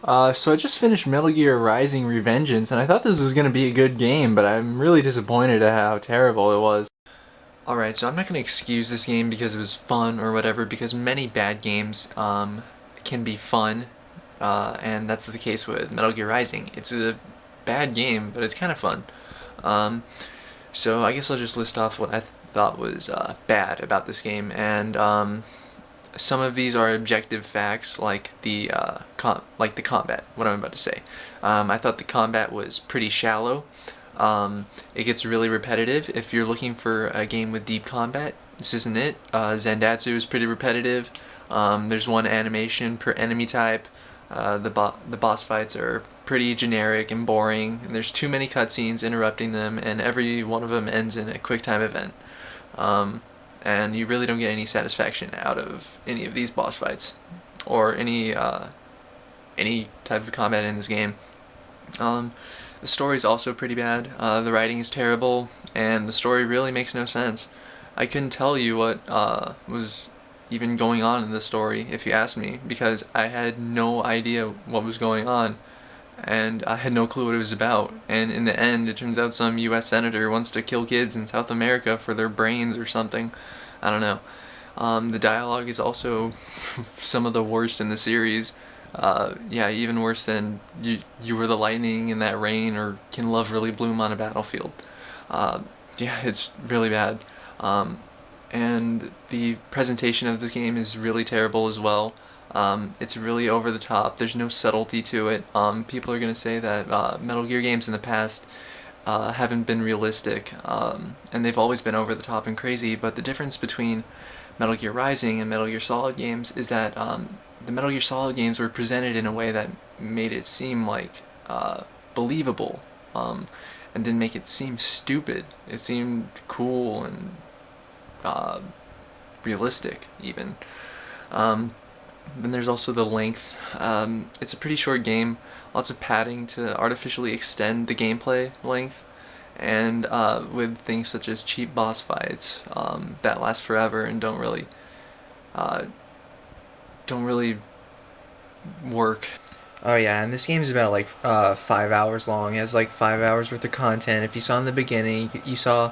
So I just finished Metal Gear Rising: Revengeance, and I thought this was going to be a good game, but I'm really disappointed at how terrible it was. Alright, so I'm not going to excuse this game because it was fun or whatever, because many bad games can be fun, and that's the case with Metal Gear Rising. It's a bad game, but it's kind of fun. Um, so I guess I'll just list off what I thought was bad about this game, and some of these are objective facts, like the combat. What I'm about to say. I thought the combat was pretty shallow. It gets really repetitive. If you're looking for a game with deep combat, this isn't it. Zandatsu is pretty repetitive. There's one animation per enemy type. The boss fights are pretty generic and boring, and there's too many cutscenes interrupting them, and every one of them ends in a quick time event. And you really don't get any satisfaction out of any of these boss fights, or any type of combat in this game. The story is also pretty bad. The writing is terrible, and the story really makes no sense. I couldn't tell you what was even going on in the story if you asked me, because I had no idea what was going on, and I had no clue what it was about. And in the end, it turns out some U.S. senator wants to kill kids in South America for their brains or something. I don't know. The dialogue is also some of the worst in the series. Yeah, even worse than you were the lightning in that rain, or can love really bloom on a battlefield. Yeah, it's really bad. And the presentation of this game is really terrible as well. It's really over the top. There's no subtlety to it. People are going to say that Metal Gear games in the past haven't been realistic, and they've always been over the top and crazy, but the difference between Metal Gear Rising and Metal Gear Solid games is that the Metal Gear Solid games were presented in a way that made it seem like believable, and didn't make it seem stupid. It seemed cool and realistic, even. Then there's also the length. It's a pretty short game, lots of padding to artificially extend the gameplay length, and with things such as cheap boss fights that last forever and don't really work. Oh yeah, and this game is about like 5 hours long. It has like 5 hours worth of content. If you saw in the beginning, you saw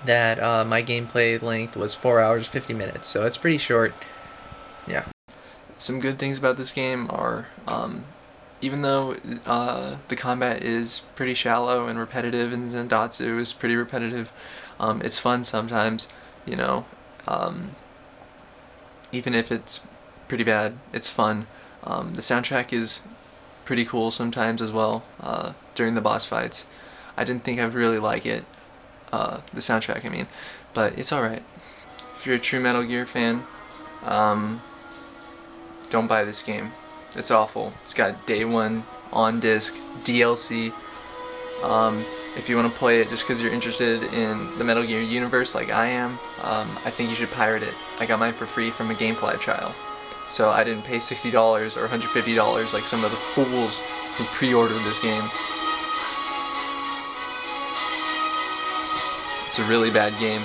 that my gameplay length was 4 hours 50 minutes, so it's pretty short. Yeah. Some good things about this game are, even though the combat is pretty shallow and repetitive, and Zandatsu is pretty repetitive, it's fun sometimes, you know. Even if it's pretty bad, it's fun. The soundtrack is pretty cool sometimes as well, during the boss fights. I didn't think I would really like it, the soundtrack I mean, but it's alright. If you're a true Metal Gear fan, don't buy this game. It's awful. It's got day one on disc DLC. If you want to play it just because you're interested in the Metal Gear universe like I am, I think you should pirate it. I got mine for free from a Gamefly trial. So I didn't pay $60 or $150 like some of the fools who pre-ordered this game. It's a really bad game.